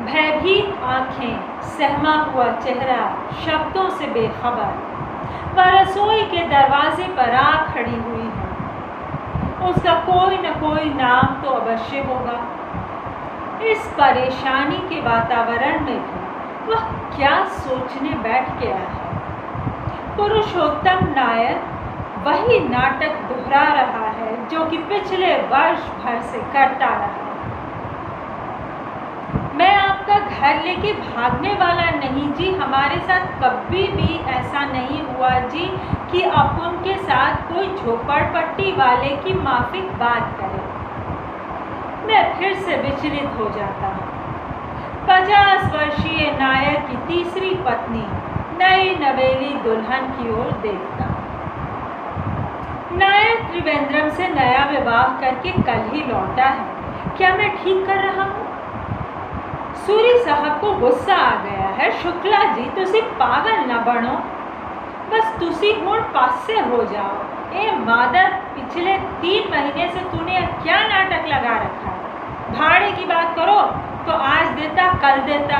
भयभीत आंखें, सहमा हुआ चेहरा, शब्दों से बेखबर, वह रसोई के दरवाजे पर आ खड़ी हुई है। उसका कोई न कोई नाम तो अवश्य होगा। इस परेशानी के वातावरण में भी वह क्या सोचने बैठ गया है। पुरुषोत्तम नायर वही नाटक दोहरा रहा है जो कि पिछले वर्ष भर से करता रहा। मैं आपका घर लेके भागने वाला नहीं जी। हमारे साथ कभी भी ऐसा नहीं हुआ जी कि अपन के साथ कोई झोपड़पट्टी वाले की माफिक बात करे। मैं फिर से विचलित हो जाता हूँ। 50 वर्षीय नायर की तीसरी पत्नी नई नवेली दुल्हन की ओर देखता। नायर त्रिवेंद्रम से नया विवाह करके कल ही लौटा है। क्या मैं ठीक कर रहा हूँ? सूरी साहब को गुस्सा आ गया है। शुक्ला जी तुसी पागल न बनो, बस तुसी हुण पासे हो जाओ। ए मादर, पिछले 3 महीने से तूने क्या नाटक लगा रखा है? भाड़े की बात करो तो आज देता कल देता।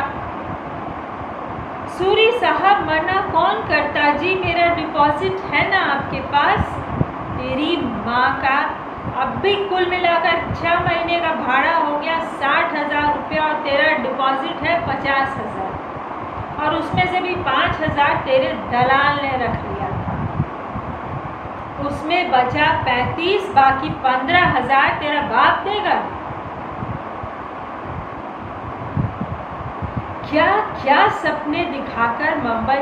सूरी साहब मना कौन करता जी, मेरा डिपॉजिट है ना आपके पास। तेरी माँ का, अब भी कुल मिलाकर 6 महीने का भाड़ा हो गया 60,000 रुपया और तेरा डिपॉजिट है 50,000 और उसमें से भी 5,000 तेरे दलाल ने रख लिया था। उसमें बचा 35, बाकी 15,000 तेरा बाप देगा। क्या क्या सपने दिखाकर मुंबई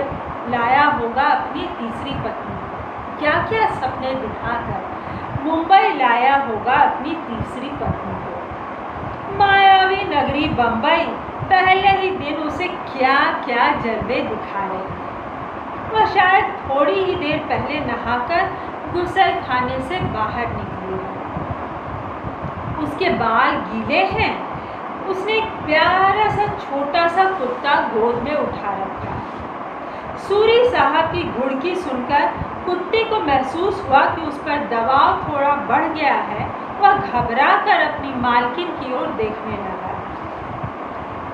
लाया होगा अपनी तीसरी पत्नी। क्या क्या सपने दिखाकर मुंबई लाया होगा अपनी तीसरी पत्नी को। मायावी नगरी बंबई पहले ही दिन उसे क्या क्या जलवे दिखा रही। वह शायद थोड़ी ही देर पहले नहाकर गुसल खाने से बाहर निकली। उसके बाल गीले हैं। उसने एक प्यारा सा छोटा सा कुत्ता गोद में उठा रखा। सूरी साहब की घुड़की सुनकर कुत्ते को महसूस हुआ कि उस पर दबाव थोड़ा बढ़ गया है। वह घबराकर अपनी मालकिन की ओर देखने लगा।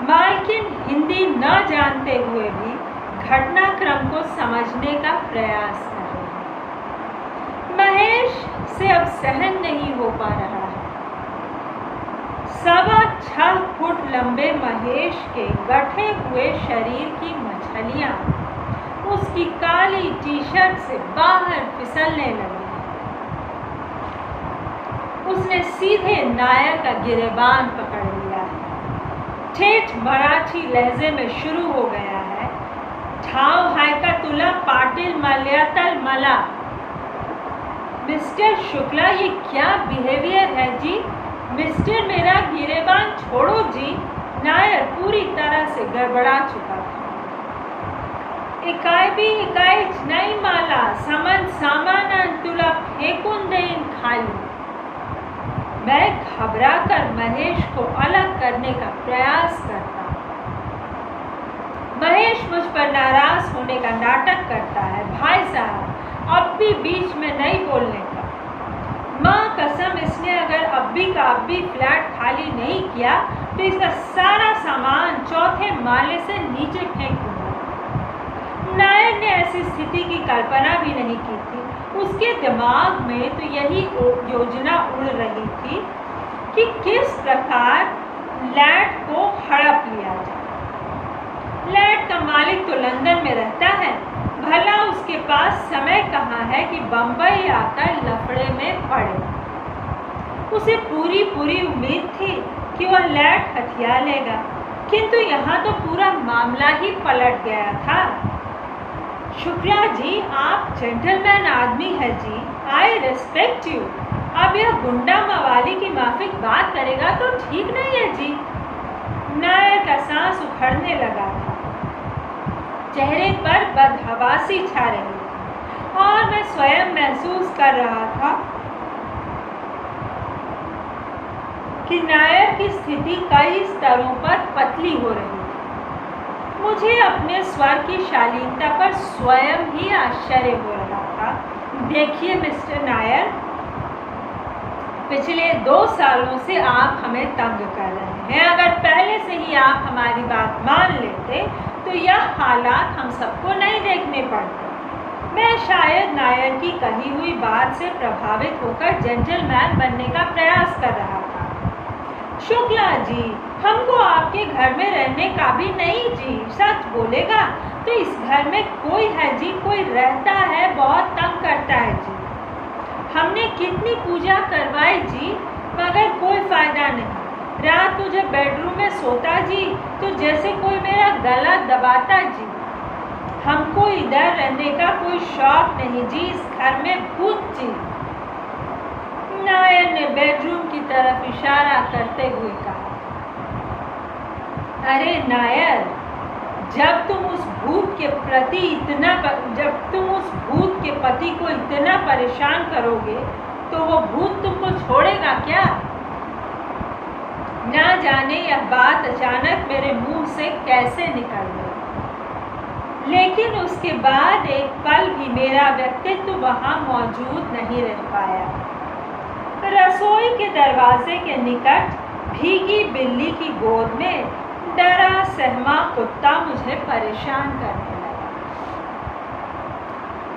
मालकिन हिंदी न जानते हुए भी घटनाक्रम को समझने का प्रयास कर रही। महेश से अब सहन नहीं हो पा रहा है। 6.25 फुट लंबे महेश के गठे हुए शरीर की मछलियां उसकी काली टी-शर्ट से बाहर फिसलने लगी। उसने सीधे नायर का गिरेबान पकड़ लिया है। ठेठ मराठी लहजे में शुरू हो गया है। ठाव हाय का तुला पाटिल मल्यातल मला। मिस्टर शुक्ला, ये क्या बिहेवियर है जी? मिस्टर, मेरा गिरेबान छोड़ो जी। नायर पूरी तरह से गड़बड़ा चुका था। इकाई भी इकाई नहीं माला, समन सामान तुला फेंकून देन खाली। मैं घबराकर महेश को अलग करने का प्रयास करता। महेश मुझ पर नाराज होने का नाटक करता है। भाई साहब, अब भी बीच में नहीं बोलने का। माँ कसम, इसने अगर अब्बी का अब्बी फ्लैट खाली नहीं किया तो इसका सारा सामान 4थे माले से नीचे फेंक दूंगा। नायर ने ऐसी स्थिति की कल्पना भी नहीं की थी। उसके दिमाग में तो यही योजना उड़ रही थी कि किस प्रकार लैट को हड़प लिया जाए। लैट का मालिक तो लंदन में रहता है। भला उसके पास समय कहाँ है कि बंबई आकर लफड़े में पड़े। उसे पूरी उम्मीद थी कि वह लैट हथिया लेगा, किंतु यहाँ तो पूरा मामला ही पलट गया था। शुक्ला जी, आप जेंटलमैन आदमी है जी। I respect you. अब यह गुंडा मवाली की माफिक बात करेगा तो ठीक नहीं है जी। नायर का सांस उखड़ने लगा था। चेहरे पर बदहवासी छा रही थी और मैं स्वयं महसूस कर रहा था कि नायर की स्थिति कई स्तरों पर पतली हो रही थी। मुझे अपने स्वर की शालीनता पर स्वयं ही आश्चर्य हो रहा था। देखिए मिस्टर नायर, पिछले 2 सालों से आप हमें तंग कर रहे हैं। अगर पहले से ही आप हमारी बात मान लेते तो यह हालात हम सबको नहीं देखने पड़ते। मैं शायद नायर की कही हुई बात से प्रभावित होकर जेंटलमैन बनने का प्रयास कर रहा था। शुक्ला जी, हमको आपके घर में रहने का भी नहीं जी। सच बोलेगा तो इस घर में कोई है जी, कोई रहता है, बहुत तंग करता है जी। हमने कितनी पूजा करवाई जी, मगर कोई फायदा नहीं। रात को जब बेडरूम में सोता जी तो जैसे कोई मेरा गला दबाता जी। हमको इधर रहने का कोई शौक नहीं जी, इस घर में भूत जी। नायर ने बेडरूम की तरफ इशारा करते हुए कहा। अरे नायर, जब तुम उस भूत के पति को इतना परेशान करोगे तो वो भूत तुमको छोड़ेगा क्या? ना जाने यह बात अचानक मेरे मुंह से कैसे निकल गई, लेकिन उसके बाद एक पल भी मेरा व्यक्तित्व वहां मौजूद नहीं रह पाया। रसोई के दरवाजे के निकट भीगी बिल्ली की गोद में डरा सहमा कुत्ता मुझे परेशान करने लगा।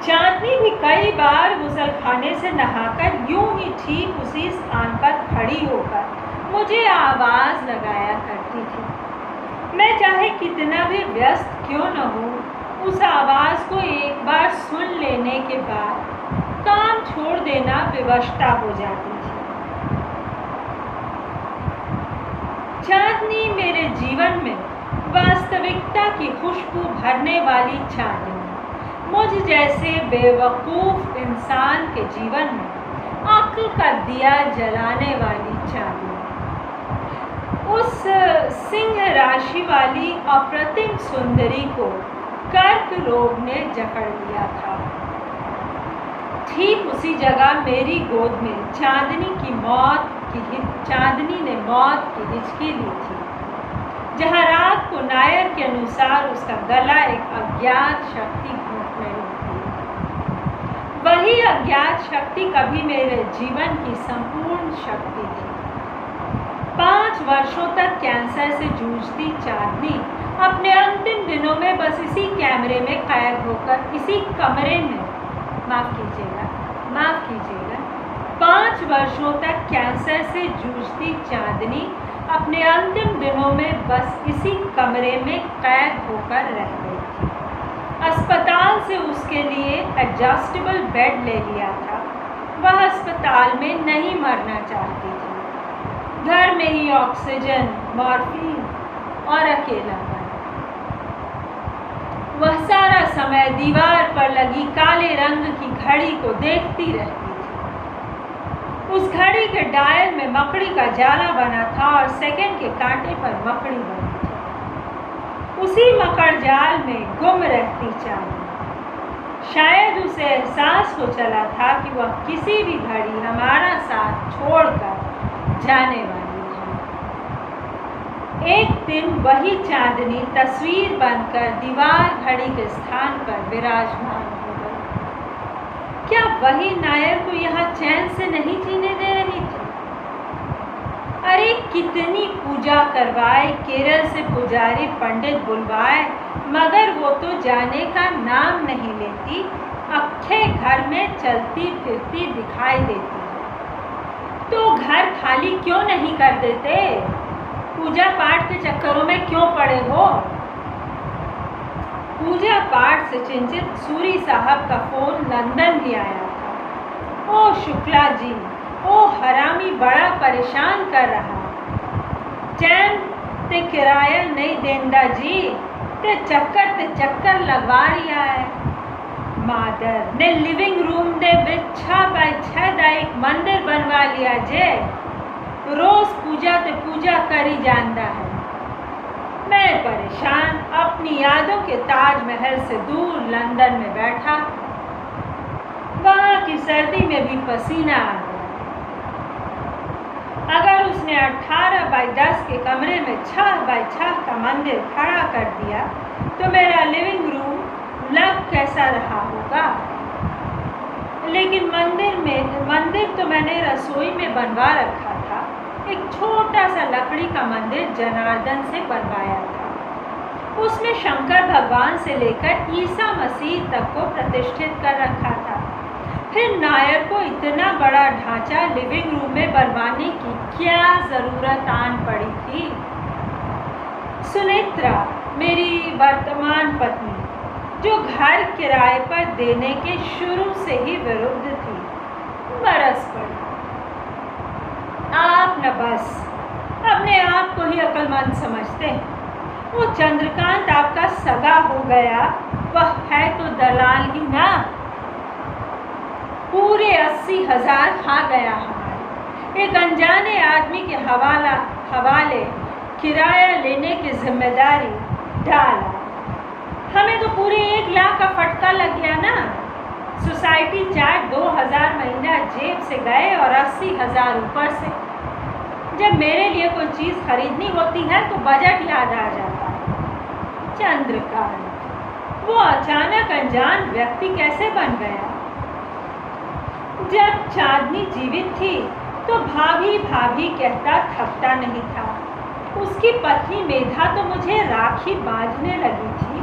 चांदनी भी कई बार गुसलखाने से नहाकर यूं ही ठीक उसी स्थान पर खड़ी होकर मुझे आवाज लगाया करती थी। मैं चाहे कितना भी व्यस्त क्यों न हो, उस आवाज को एक बार सुन लेने के बाद काम छोड़ देना विवशता हो जाती थी। चांदनी मेरे जीवन में वास्तविकता की खुशबू भरने वाली चांदनी, मुझ जैसे बेवकूफ इंसान के जीवन में अक्ल का दिया जलाने वाली चांदनी। उस सिंह राशि वाली अप्रतिम सुंदरी को कर्क रोग ने जकड़ लिया था। ठीक उसी जगह मेरी गोद में चांदनी ने मौत की हिचकी ली थी, जहाँ रात को नायर के अनुसार उसका गला एक अज्ञात शक्ति घोंटने लगती। वही अज्ञात शक्ति कभी मेरे जीवन की संपूर्ण शक्ति थी। 5 वर्षों तक कैंसर से जूझती चांदनी अपने अंतिम दिनों में बस इसी कैमरे में कैद होकर, इसी कमरे में, माफ कीजिएगा 5 वर्षों तक कैंसर से जूझती चांदनी अपने अंतिम दिनों में बस इसी कमरे में कैद होकर रह गई थी। अस्पताल से उसके लिए एडजस्टेबल बेड ले लिया था। वह अस्पताल में नहीं मरना चाहती थी। घर में ही ऑक्सीजन, मॉर्फिन और अकेलापन। वह सारा समय दीवार पर लगी काले रंग की घड़ी को देखती रहती थी। उस घड़ी के डायल में मकड़ी का जाला बना था और सेकंड के कांटे पर मकड़ी बनी थी। उसी मकड़ जाल में गुम रहती चांदनी। शायद उसे एहसास हो चला था कि वह किसी भी घड़ी हमारा साथ छोड़कर जाने वाली है। एक दिन वही चांदनी तस्वीर बनकर दीवार घड़ी के स्थान पर विराजमान हो गई। क्या वही नायर को यहाँ चैन से नहीं जीने दे रही थी? अरे कितनी पूजा करवाए, केरल से पुजारी पंडित बुलवाए, मगर वो तो जाने का नाम नहीं लेती। अक्खे घर में चलती फिरती दिखाई देती है। तो घर खाली क्यों नहीं कर देते? पूजा पाठ के चक्करों में क्यों पड़े हो? पूजा पाठ से चिंतित सूरी साहब का फोन लंदन भी आया था। ओ शुक्ला जी, ओ हरामी बड़ा परेशान कर रहा। चैन ते किराया नहीं देंदा जी, ते चक्कर लगवा रिया है। मादर ने लिविंग रूम दे विच 6 बाय 6 दा एक मंदिर बनवा लिया जे। रोज पूजा करी जाता है। मैं परेशान अपनी यादों के ताजमहल से दूर लंदन में बैठा। वहाँ की सर्दी में भी पसीना आ गया। अगर उसने 18 बाय 10 के कमरे में 6 बाय 6 का मंदिर खड़ा कर दिया तो मेरा लिविंग रूम लग कैसा रहा होगा। लेकिन मंदिर तो मैंने रसोई में बनवा रखा था। एक छोटा सा लकड़ी का मंदिर जनार्दन से बनवाया था। उसमें शंकर भगवान से लेकर ईसा मसीह तक को प्रतिष्ठित कर रखा था। फिर नायर को इतना बड़ा ढांचा लिविंग रूम में बनवाने की क्या ज़रूरत आन पड़ी थी? सुनेत्रा, मेरी वर्तमान पत्नी, जो घर किराए पर देने के शुरू से ही विरुद्ध थी, बरस पड़ी। आप न बस अपने आप को ही अक्लमंद समझते हैं। वो चंद्रकांत आपका सगा हो गया, वह है तो दलाल ही ना। पूरे 80,000 खा गया हमारे। एक अनजाने आदमी के हवाले किराया लेने की जिम्मेदारी डाला। हमें तो पूरे 1 लाख का फटका लग गया ना। सोसाइटी चार्ज 2,000 महीना जेब से गए और 80,000 ऊपर से। जब मेरे लिए कोई चीज़ खरीदनी होती है तो बजट याद आ जाता है। चंद्रकांत, वो अचानक अनजान व्यक्ति कैसे बन गया? जब चांदनी जीवित थी तो भाभी भाभी कहता थकता नहीं था। उसकी पत्नी मेधा तो मुझे राखी बांधने लगी थी।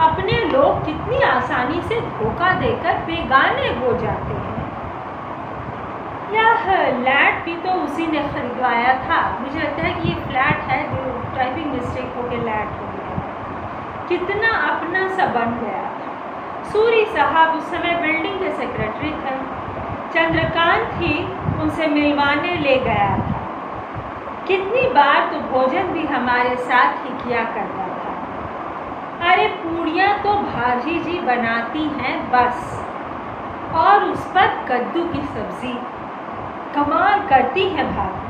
अपने लोग कितनी आसानी से धोखा देकर बेगाने हो जाते हैं। यह फ्लैट भी तो उसी ने खरीदवाया था। मुझे लगता है कि ये फ्लैट है जो टाइपिंग मिस्टेक होकर फ्लैट हो गया। कितना अपना सा बन गया था। सूरी साहब उस समय बिल्डिंग के सेक्रेटरी थे। चंद्रकांत ही उनसे मिलवाने ले गया था। कितनी बार तो भोजन भी हमारे साथ ही किया करता था। अरे पूड़ियाँ तो भाभी जी बनाती हैं बस, और उस पर कद्दू की सब्जी। कमाल करती है भाभी।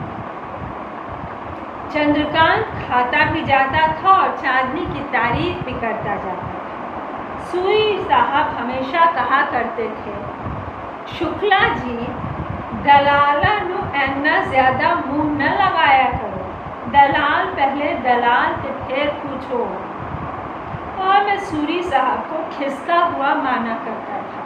चंद्रकांत खाता भी जाता था और चांदनी की तारीफ भी करता जाता था। सूरी साहब हमेशा कहा करते थे, शुक्ला जी, दलाला नु एना ज़्यादा मुंह न लगाया करो। दलाल पहले दलाल के फिर पूछो। और मैं सूरी साहब को खिसका हुआ माना करता था।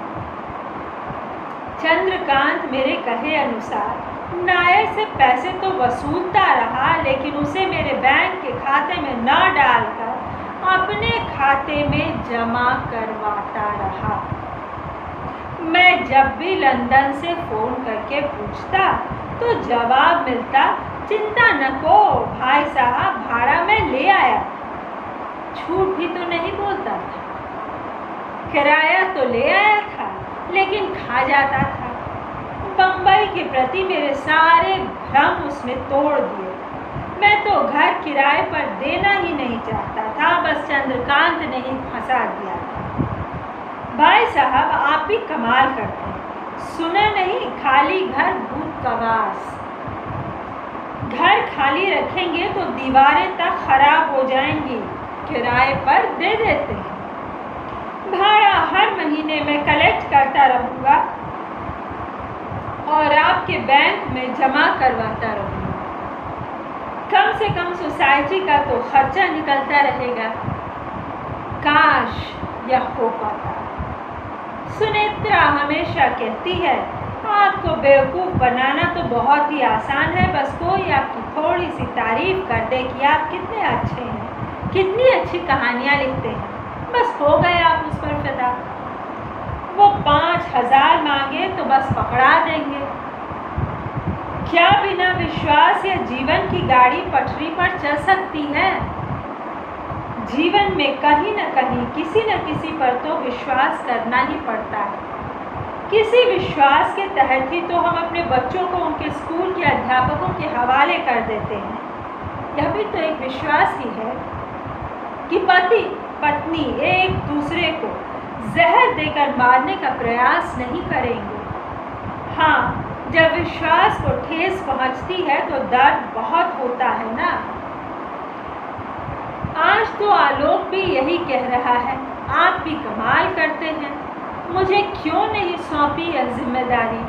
चंद्रकांत मेरे कहे अनुसार नायर से पैसे तो वसूलता रहा, लेकिन उसे मेरे बैंक के खाते में न डालकर अपने खाते में जमा करवाता रहा। मैं जब भी लंदन से फ़ोन करके पूछता तो जवाब मिलता, चिंता न को भाई साहब, भाड़ा में ले आया। झूठ भी तो नहीं बोलता था। किराया तो ले आया था, लेकिन खा जाता था। बम्बई के प्रति मेरे सारे भ्रम उसने तोड़ दिए। मैं तो घर किराए पर देना ही नहीं चाहता था, बस चंद्रकांत ने ही फंसा दिया था। भाई साहब, आप भी कमाल करते हैं। सुना नहीं, खाली घर भूत कवास। घर खाली रखेंगे तो दीवारें तक खराब हो जाएंगी, किराए पर दे देते हैं। भाड़ा हर महीने में कलेक्ट करता रहूँगा और आपके बैंक में जमा करवाता रहूँगा। कम से कम सोसाइटी का तो खर्चा निकलता रहेगा। काश यह हो पाता। सुनेत्रा हमेशा कहती है, आपको बेवकूफ़ बनाना तो बहुत ही आसान है। बस कोई आपकी थोड़ी सी तारीफ कर दे कि आप कितने अच्छे हैं, कितनी अच्छी कहानियाँ लिखते हैं, बस हो गए आप उस पर फिदा। वो 5,000 मांगे तो बस पकड़ा देंगे। क्या बिना विश्वास या जीवन की गाड़ी पटरी पर चल सकती है? जीवन में कहीं न कहीं किसी न किसी पर तो विश्वास करना ही पड़ता है। किसी विश्वास के तहत ही तो हम अपने बच्चों को उनके स्कूल के अध्यापकों के हवाले कर देते हैं। यह भी तो एक विश्वास ही है कि पति पत्नी एक दूसरे को जहर देकर मारने का प्रयास नहीं करेंगे। हाँ, जब विश्वास को ठेस पहुंचती है तो दर्द बहुत होता है ना। आज तो आलोक भी यही कह रहा है, आप भी कमाल करते हैं। मुझे क्यों नहीं सौंपी यह जिम्मेदारी?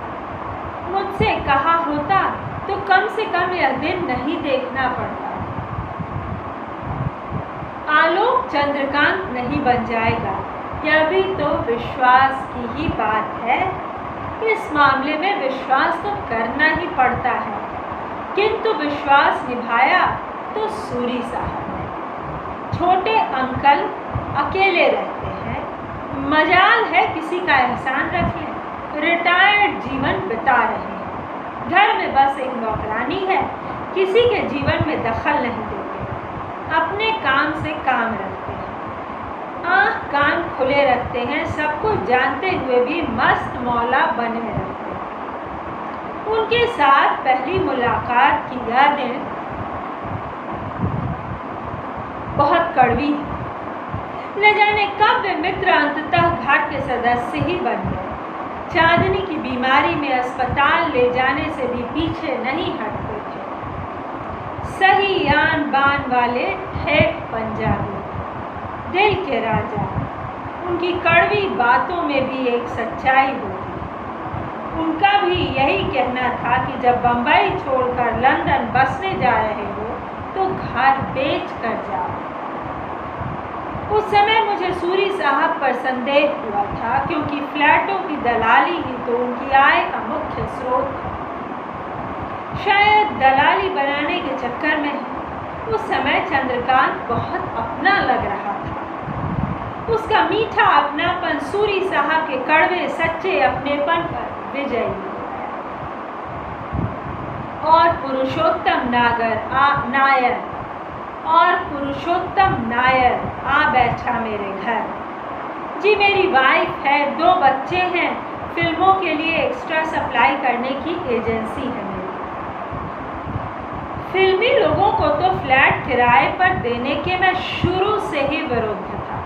मुझसे कहा होता तो कम से कम यह दिन नहीं देखना पड़ता। आलोक चंद्रकांत नहीं बन जाएगा, यह भी तो विश्वास की ही बात है। इस मामले में विश्वास तो करना ही पड़ता है। किंतु विश्वास निभाया तो सूरी साहब ने। छोटे अंकल अकेले रहते हैं, मजाल है किसी का एहसान रख लें। रिटायर्ड जीवन बिता रहे हैं, घर में बस एक नौकरानी है, किसी के जीवन में दखल नहीं देते, अपने काम से काम रखते हैं, आँख कान खुले रखते हैं, सब कुछ जानते हुए भी मस्त मौला बने रहते हैं। उनके साथ पहली मुलाकात की यादें बहुत कड़वी हैं। न जाने कब वे मित्र अंततः घर के सदस्य ही बन गए। चांदनी की बीमारी में अस्पताल ले जाने से भी पीछे नहीं हटते थे। सही आन बान वाले ठेठ पंजाबी, दिल के राजा। उनकी कड़वी बातों में भी एक सच्चाई होती। उनका भी यही कहना था कि जब बंबई छोड़कर लंदन बसने जा रहे हो तो घर बेच कर जाओ। उस समय मुझे सूरी साहब पर संदेह हुआ था, क्योंकि फ्लैटों की दलाली ही तो उनकी आय का मुख्य स्रोत है। शायद दलाली बनाने के चक्कर में उस समय चंद्रकांत बहुत अपना लग रहा था। उसका मीठा अपनापन सूरी साहब के कड़वे सच्चे अपनेपन पर विजयी हो गया। और पुरुषोत्तम नायर आ बैठा मेरे घर। जी मेरी वाइफ है, 2 बच्चे हैं, फिल्मों के लिए एक्स्ट्रा सप्लाई करने की एजेंसी है मेरी। फिल्मी लोगों को तो फ्लैट किराए पर देने के मैं शुरू से ही विरुद्ध था,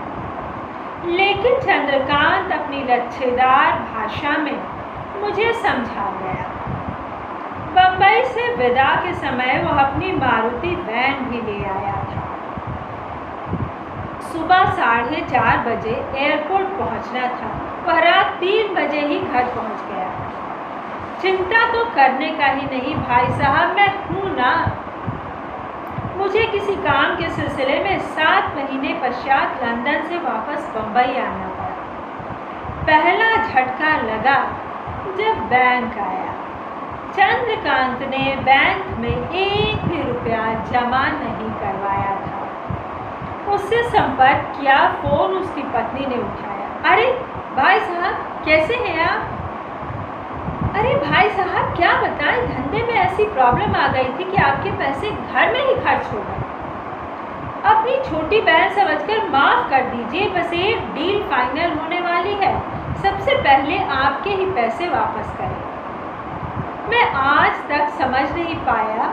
लेकिन चंद्रकांत अपनी लच्छेदार भाषा में मुझे समझा गया। बंबई से विदा के समय वह अपनी मारुति वैन भी ले आया था। सुबह 4:30 बजे एयरपोर्ट पहुंचना था, वह रात 3 बजे ही घर पहुंच गया। चिंता तो करने का ही नहीं भाई साहब, मैं हूं ना। मुझे किसी काम के सिलसिले में 7 महीने पश्चात लंदन से वापस बंबई आना पड़ा। पहला झटका लगा जब बैंक आया। चंद्रकांत ने बैंक में 1 भी रुपया जमा नहीं करवाया था। उससे संपर्क किया, फोन उसकी पत्नी ने उठाया। अरे भाई साहब कैसे हैं आप? अरे भाई साहब क्या बताएं, धंधे में ऐसी प्रॉब्लम आ गई थी कि आपके पैसे घर में ही खर्च हो गए। अपनी छोटी बहन समझकर माफ कर दीजिए, बस एक डील फाइनल होने वाली है, सबसे पहले आपके ही पैसे वापस करें। मैं आज तक समझ नहीं पाया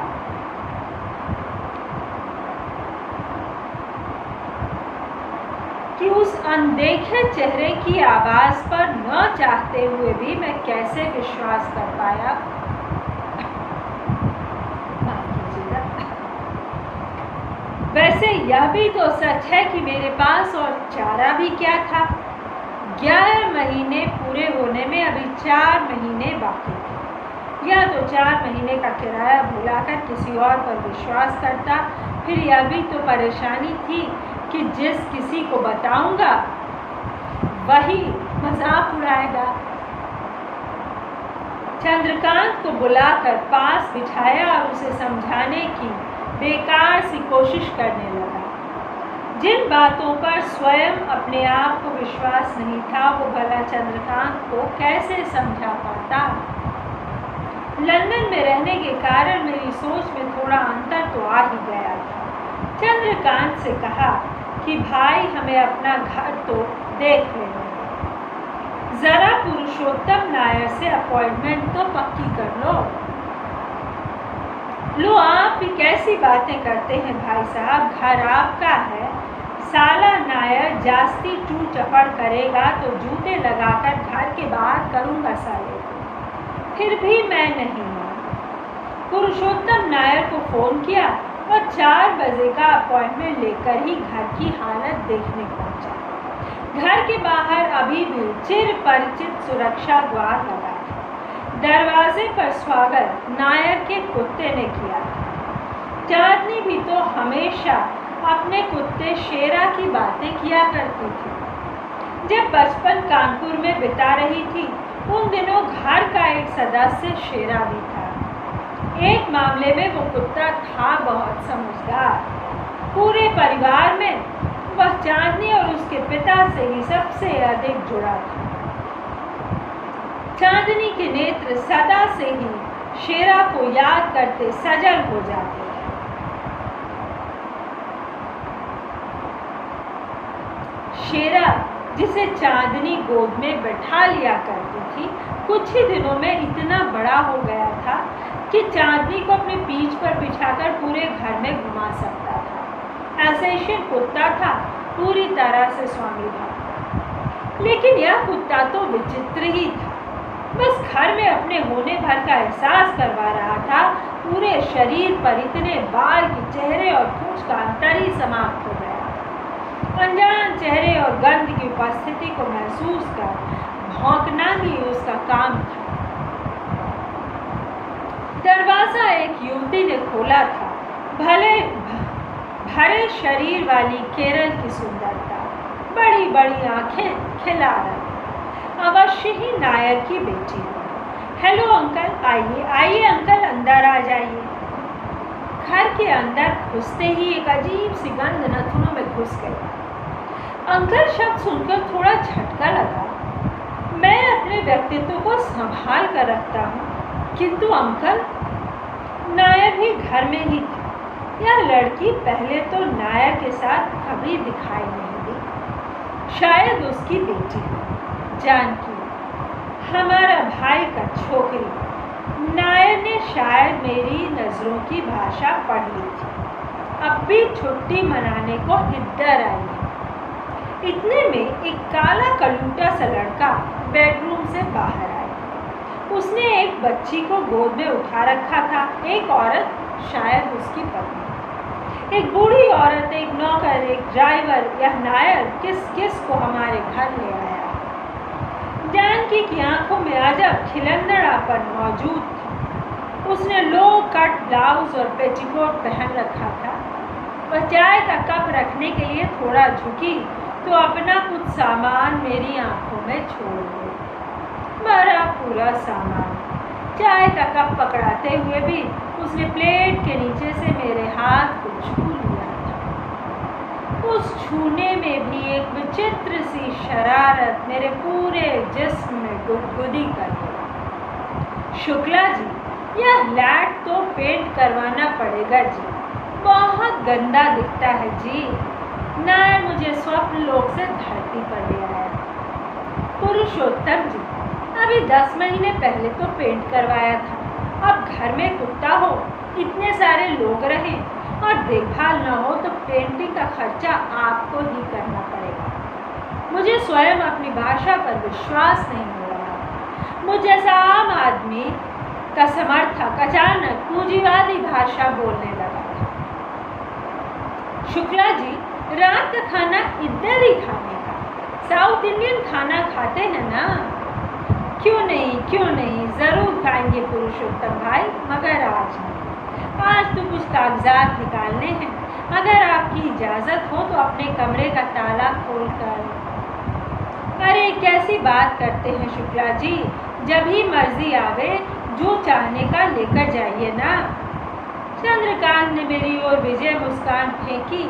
कि उस अनदेखे चेहरे की आवाज पर न चाहते हुए भी मैं कैसे विश्वास कर पाया। वैसे यह भी तो सच है कि मेरे पास और चारा भी क्या था। 11 महीने पूरे होने में अभी 4 महीने बाकी थे। या तो 4 महीने का किराया भुलाकर किसी और पर विश्वास करता, फिर यह भी तो परेशानी थी कि जिस किसी को बताऊंगा वही मजाक उड़ाएगा। चंद्रकांत को बुलाकर पास बिठाया और उसे समझाने की बेकार सी कोशिश करने लगा। जिन बातों पर स्वयं अपने आप को विश्वास नहीं था, वो भला चंद्रकांत को कैसे समझा पाता। लंदन में रहने के कारण मेरी सोच में थोड़ा अंतर तो आ ही गया था। चंद्रकांत से कहा कि भाई हमें अपना घर तो देख लेने दो, जरा पुरुषोत्तम नायर से अपॉइंटमेंट तो पक्की कर लो। लो आप भी कैसी बातें करते हैं भाई साहब, घर आपका है। साला नायर जास्ती टू चपड़ करेगा तो जूते लगाकर घर के बाहर करूंगा साले को। फिर भी मैं नहीं मानी। पुरुषोत्तम नायर को फोन किया और 4 बजे का अपॉइंटमेंट लेकर ही घर की हालत देखने पहुंचा। घर के बाहर अभी भी चिर परिचित सुरक्षा द्वार लगा था। दरवाजे पर स्वागत नायर के कुत्ते ने किया। चांदनी भी तो हमेशा अपने कुत्ते शेरा की बातें किया करती थी। जब बचपन कानपुर में बिता रही थी, उन दिनों घर का एक सदस्य शेरा भी था। एक मामले में वो कुत्ता था बहुत समझदार। पूरे परिवार में वह चांदनी और उसके पिता से ही सबसे अधिक जुड़ा था। चांदनी के नेत्र सदा से ही शेरा को याद करते सजल हो जाते थे। शेरा, जिसे चांदनी गोद में बैठा लिया करती थी, कुछ ही दिनों में इतना बड़ा हो गया था कि चांदनी को अपनी पीठ पर बिछाकर पूरे घर में घुमा सकता था। एल्सेशियन कुत्ता था, पूरी तरह से स्वामी भाव। लेकिन यह कुत्ता तो विचित्र ही था। बस घर में अपने होने भर का एहसास करवा रहा था। पूरे शरीर पर इतने बाल कि चेहरे और पूंछ का अंतर ही समाप्त हो गया। अनजान चेहरे और गंध की उपस्थिति को महसूस कर भौंकना ही उसका काम था। दरवाजा एक युवती ने खोला था। भरे शरीर वाली केरल की सुंदरता, बड़ी बड़ी आंखें खिला रही, अवश्य ही नायर की बेटी है। हेलो अंकल, आइए आइए अंकल, अंदर आ जाइए। घर के अंदर घुसते ही एक अजीब सी गंध नथुनों में घुस गई। अंकल शब्द सुनकर थोड़ा झटका लगा। मैं अपने व्यक्तित्व को संभाल कर रखता हूँ, किंतु अंकल, नायर भी घर में ही थी। यह लड़की पहले तो नायर के साथ कभी दिखाई नहीं दी। शायद उसकी बेटी जानकी, हमारा भाई का छोकरी। नायर ने शायद मेरी नज़रों की भाषा पढ़ ली थी। अब भी छुट्टी मनाने को इधर आई है। इतने में एक काला कलूटा सा लड़का बेडरूम से बाहर आया। उसने एक बच्ची को गोद में उठा रखा था। एक औरत, शायद उसकी पत्नी, एक बूढ़ी औरत, एक नौकर, एक ड्राइवर। यह नायर किस किस को हमारे घर ले आया। जानकी की आंखों में अजब खिलंदड़ापन मौजूद था। उसने लो कट ब्लाउज और पेटीकोट पहन रखा था। वह चाय का कप रखने के लिए थोड़ा झुकी तो अपना कुछ सामान मेरी आंखों में छोड़ दिया। भरा पूरा सामान। चाय का कप पकड़ाते हुए भी उसने प्लेट के नीचे से मेरे हाथ को छू लिया था। उस छूने में भी एक विचित्र सी शरारत मेरे पूरे जिस्म में गुदगुदी कर गई। शुक्ला जी, यह लैट तो पेंट करवाना पड़ेगा जी, बहुत गंदा दिखता है जी। नायर मुझे स्वप्न लोक से धरती पर ले आया। पुरुषोत्तम जी, अभी 10 महीने पहले तो पेंट करवाया था। अब घर में कुत्ता हो, इतने सारे लोग रहें और देखभाल न हो तो पेंटिंग का खर्चा आपको ही करना पड़ेगा। मुझे स्वयं अपनी भाषा पर विश्वास नहीं हो रहा। मुझ जैसा आम आदमी का समर्थक अचानक पूंजीवादी भाषा बोलने लगा था। शुक्ला जी, रात का खाना इधर ही खाने का। साउथ इंडियन खाना खाते हैं ना? क्यों नहीं, ज़रूर खाएंगे पुरुषोत्तम भाई, मगर आज नहीं। आज तो कुछ कागजात निकालने हैं। अगर आपकी इजाज़त हो तो अपने कमरे का ताला खोल कर। अरे कैसी बात करते हैं शुक्ला जी, जब ही मर्जी आवे जो चाहने का लेकर जाइए ना। चंद्रकांत ने मेरी ओर विजय मुस्कान फेंकी।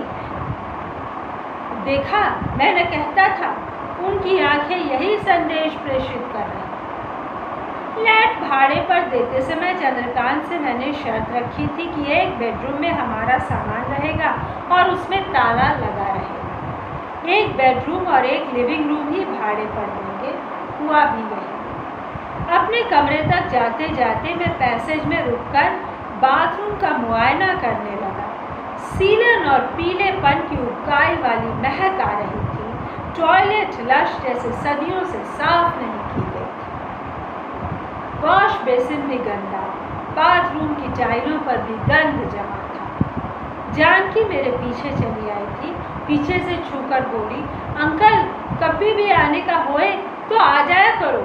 देखा, मैंने कहता था, उनकी आंखें यही संदेश प्रेषित कर रही। फ्लैट भाड़े पर देते समय चंद्रकांत से मैंने शर्त रखी थी कि एक बेडरूम में हमारा सामान रहेगा और उसमें ताला लगा रहेगा। एक बेडरूम और एक लिविंग रूम ही भाड़े पर देंगे। हुआ भी वही। अपने कमरे तक जाते जाते मैं पैसेज में रुककर बाथरूम का मुआयना करने लगा। सीलन और पीलेपन की उबकाई वाली महक आ रही थी। टॉयलेट लश जैसे सदियों से साफ नहीं की गई थी। वॉश बेसिन भी गंदा, बाथरूम की टाइलों पर भी गंध जमा था। जानकी मेरे पीछे चली आई थी। पीछे से छूकर बोली, अंकल, कभी भी आने का होए तो आ जाया करो।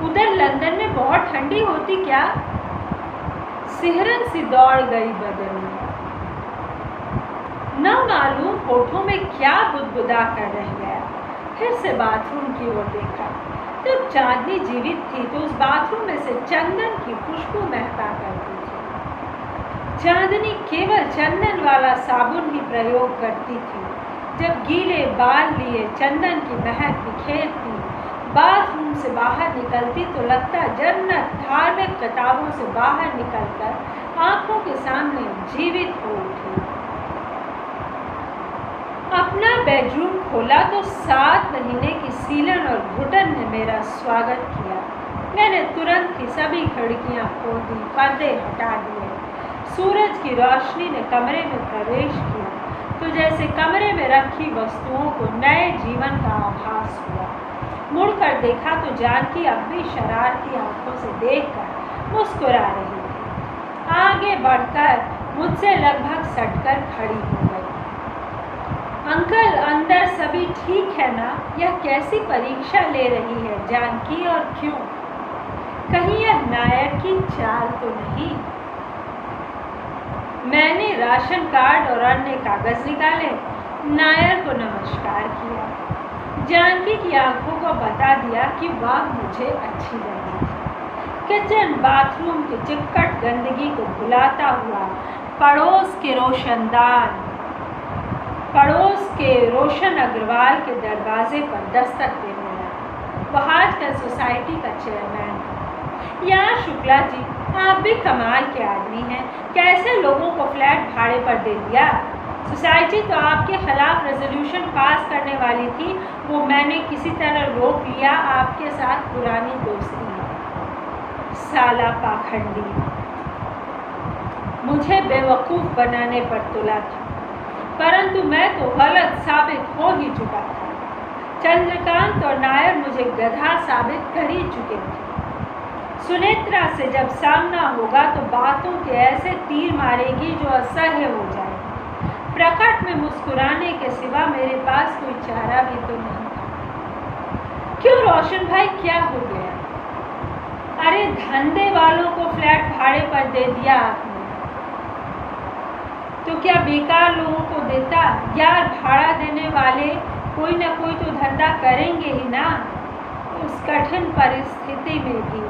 उधर लंदन में बहुत ठंडी होती क्या? सिहरन सी दौड़ गई बदन में। न मालूम होठों में क्या बुदबुदा कर रह गया। फिर से बाथरूम की ओर देखा। जब चांदनी जीवित थी तो उस बाथरूम में से चंदन की खुशबू महका करती थी। चांदनी केवल चंदन वाला साबुन ही प्रयोग करती थी। जब गीले बाल लिए चंदन की महक बिखेरती, बाथरूम से बाहर निकलती तो लगता जन्नत धार्मिक किताबों से बाहर निकलकर आंखों के सामने जीवित हो उठी। अपना बेडरूम खोला तो 7 महीने की सीलन और घुटन ने मेरा स्वागत किया। मैंने तुरंत ही सभी खिड़कियां खोल दी, पर्दे हटा दिए। सूरज की रोशनी ने कमरे में प्रवेश किया तो जैसे कमरे में रखी वस्तुओं को नए जीवन का आभास हुआ। मुड़कर देखा तो जानकी अब भी शरारती आंखों से देखकर मुस्कुरा रही थी। आगे बढ़कर मुझसे लगभग सटकर खड़ी हो गई। अंकल, अंदर सभी ठीक है ना? यह कैसी परीक्षा ले रही है जानकी, और क्यों? कहीं यह नायर की चाल तो नहीं? मैंने राशन कार्ड और अन्य कागज निकाले, नायर को नमस्कार किया। जानकी की आंखों को बता दिया कि वह मुझे अच्छी लगी थी। किचन बाथरूम की चिकट गंदगी को भुलाता हुआ पड़ोस के रोशन अग्रवाल के दरवाजे पर दस्तक देने लगा। वह आजकल सोसाइटी का चेयरमैन है। यार शुक्ला जी, आप भी कमाल के आदमी हैं। कैसे लोगों को फ्लैट भाड़े पर दे दिया? सोसाइटी तो आपके खिलाफ रेजोल्यूशन पास करने वाली थी, वो मैंने किसी तरह रोक लिया। आपके साथ पुरानी दोस्ती है। साला पाखंडी, मुझे बेवकूफ़ बनाने पर तुला था, परंतु मैं तो गलत साबित हो ही चुका था। चंद्रकांत और नायर मुझे गधा साबित कर ही चुके थे। सुनेत्रा से जब सामना होगा तो बातों के ऐसे तीर मारेगी जो असह्य हो जाएगी। प्रकट में मुस्कुराने के सिवा मेरे पास कोई चारा भी तो नहीं था। क्यों रोशन भाई, क्या हो गया? अरे धंधे वालों को फ्लैट भाड़े पर दे दिया आपने, तो क्या बेकार लोगों को देता? यार, भाड़ा देने वाले कोई ना कोई तो धंधा करेंगे ही ना। उस कठिन परिस्थिति में भी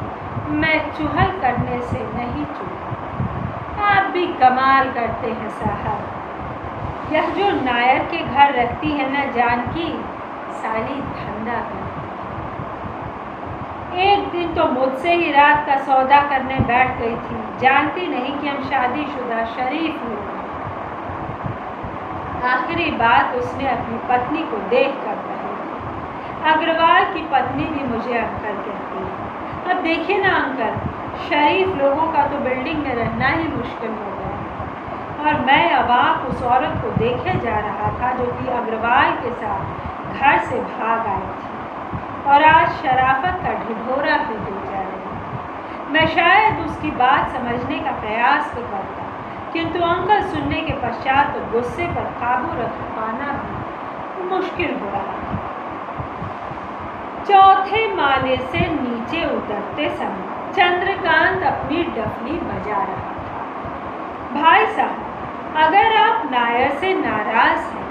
मैं चुहल करने से नहीं चूका। आप भी कमाल करते हैं साहब। यह जो नायर के घर रहती है ना जानकी, साली धंधा करती है। एक दिन तो मुझसे ही रात का सौदा करने बैठ गई थी। जानती नहीं कि हम शादीशुदा शरीफ लोग हैं। आखिरी बात उसने अपनी पत्नी को देख कर कही थी। अग्रवाल की पत्नी भी मुझे अंकल कहती है। अब देखिए ना अंकल, शरीफ लोगों का तो बिल्डिंग में रहना ही मुश्किल हो गया। और मैं अवाक उस औरत को देखे जा रहा था जो कि अग्रवाल के साथ घर से भाग आई थी और आज शराफत का ढिढोरा भी दे जा रही। मैं शायद उसकी बात समझने का प्रयास भी करता, किंतु अंकल सुनने के पश्चात तो गुस्से पर काबू रख पाना भी मुश्किल हो रहा था। चौथे माले से नीचे उतरते समय चंद्रकांत अपनी डफली बजा रहा था। भाई साहब, अगर आप नायर से नाराज हैं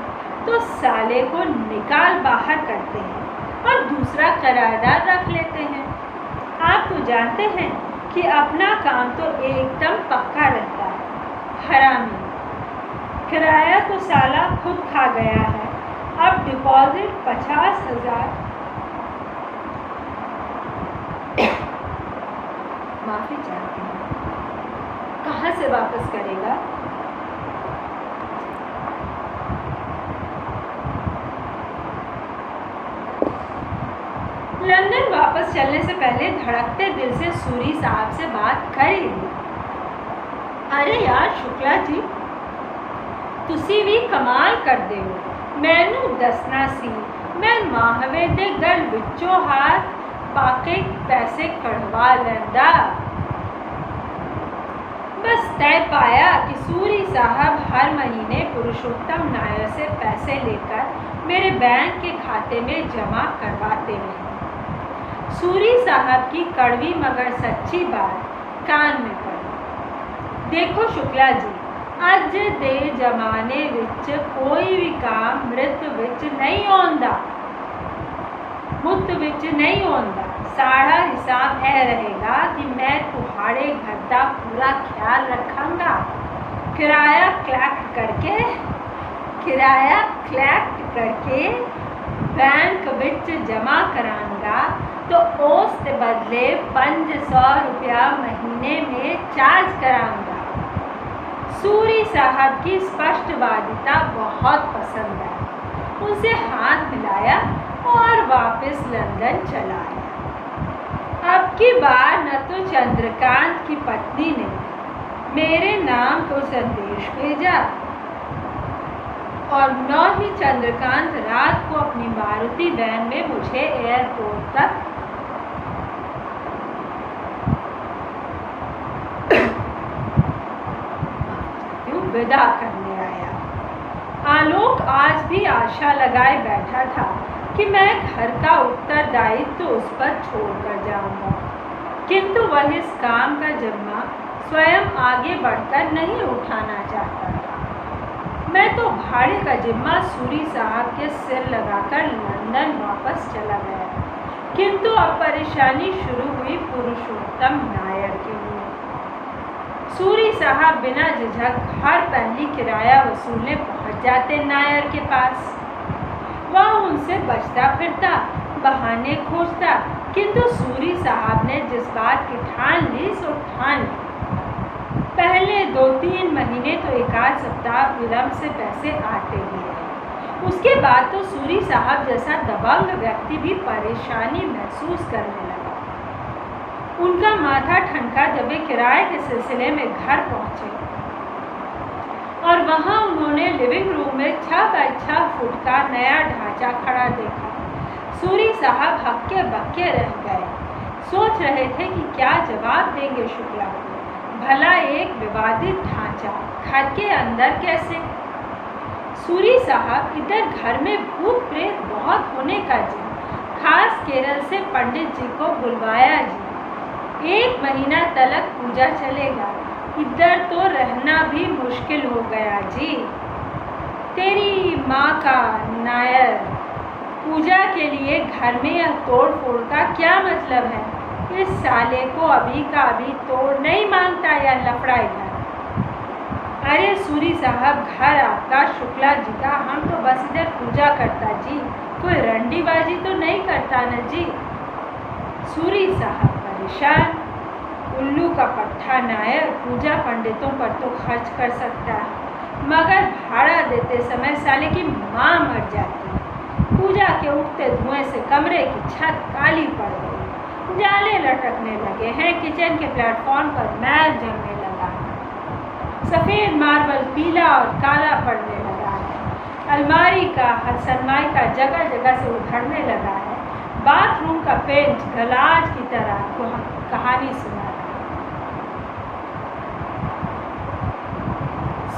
तो साले को निकाल बाहर करते हैं और दूसरा किराएदार रख लेते हैं। आप तो जानते हैं कि अपना काम तो एकदम पक्का रहता है। हरामी, किराया तो साला खुद खा गया है। अब डिपॉजिट 50,000 माफी चाहती हूँ, कहाँ से वापस करेगा? लंदन वापस चलने से पहले धड़कते दिल से सूरी साहब से बात कर ही ली। अरे यार शुक्ला जी, तुसी भी कमाल कर दे हो। मैनू दसना सी, मैं माहवे दे गल विचों हाथ पाके पैसे कढ़वा लेंदा। बस तय पाया कि सूरी साहब हर महीने पुरुषोत्तम नायर से पैसे लेकर मेरे बैंक के खाते में जमा करवाते रहे। सूरी साहब की कड़वी मगर सच्ची बात कान में पड़ी। देखो शुक्ला जी, अज दे जमाने विच कोई भी काम मृत विच नहीं आउंदा, मुत विच नहीं आउंदा। साड़ा हिसाब यह रहेगा कि मैं तुम्हारे घर का पूरा ख्याल रखांगा। किराया कलेक्ट करके बैंक विच जमा करांगा तो उस बदले 500 रुपया महीने में चार्ज करांगा। सूरी साहब की स्पष्टवादिता बहुत पसंद आई। उनसे हाथ मिलाया और वापस लंदन चला आया। अब की बार न तो चंद्रकांत की पत्नी ने मेरे नाम को संदेश भेजा और न ही चंद्रकांत रात को अपनी मारुति वैन में मुझे एयरपोर्ट तक विदा करने आया। आलोक आज भी आशा लगाए बैठा था कि मैं घर का उत्तरदायित्व उस पर छोड़कर जाऊंगा, किंतु वह इस काम का जिम्मा स्वयं आगे बढ़कर नहीं उठाना चाहता था। मैं तो भाड़े का जिम्मा सूरी साहब के सिर लगाकर लंदन वापस चला गया, किंतु अब परेशानी शुरू हुई पुरुषोत्तम नायर के लिए। सूरी साहब बिना झिझक हर पहली किराया वसूलने पहुंच जाते नायर के पास। वह उनसे बचता फिरता, बहाने खोजता, किंतु सूरी साहब ने जिस बात की ठान ली सो ठान ली। पहले 2-3 महीने तो 1-8 सप्ताह विलंब से पैसे आते ही रहे। उसके बाद तो सूरी साहब जैसा दबंग व्यक्ति भी परेशानी महसूस करने लगा। उनका माथा ठनका जब वे किराए के सिलसिले में घर पहुंचे और वहां उन्होंने लिविंग रूम में 6 बाय 6 फुट का नया ढांचा खड़ा देखा। सूरी साहब हक्के बक्के रह गए। सोच रहे थे कि क्या जवाब देंगे शुक्ला को। भला एक विवादित ढांचा घर के अंदर कैसे? सूरी साहब इधर घर में भूत प्रेत बहुत होने का जी, खास केरल से पंडित जी को बुलवाया जी। 1 महीना तलक पूजा चलेगा। इधर तो रहना भी मुश्किल हो गया जी। तेरी माँ का नायर, पूजा के लिए घर में यह तोड़ फोड़ का क्या मतलब है? इस साले को अभी का अभी तोड़ नहीं मांगता या लफड़ाई घर। अरे सूरी साहब, घर आपका शुक्ला जी का, हम तो बस इधर पूजा करता जी, कोई रंडीबाजी तो नहीं करता न जी। सूरी साहब परेशान। उल्लू का पट्टा नायर पूजा पंडितों पर तो खर्च कर सकता है, मगर भाड़ा देते समय साले की माँ मर जाती। पूजा के उठते धुएं से कमरे की छत काली पड़ गई। जाले लटकने लगे हैं। किचन के प्लेटफॉर्म पर मैल जमने लगा है। सफ़ेद मार्बल पीला और काला पड़ने लगा है। अलमारी का सनमाइका जगह जगह से उधड़ने लगा है। बाथरूम का पेंट गलाज की तरह कहानी सुना रहा है।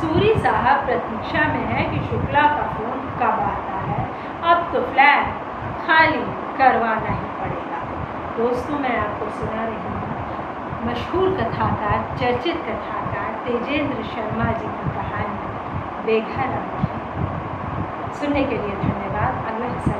सूरी साहब प्रतीक्षा में है कि शुक्ला का फोन कब आता है। अब तो फ्लैट खाली करवाना ही पड़ेगा। दोस्तों, मैं आपको सुना रही हूँ मशहूर कथाकार, चर्चित कथाकार तेजेंद्र शर्मा जी की कहानी बेघर आँखें। सुनने के लिए धन्यवाद। अगला हिस्सा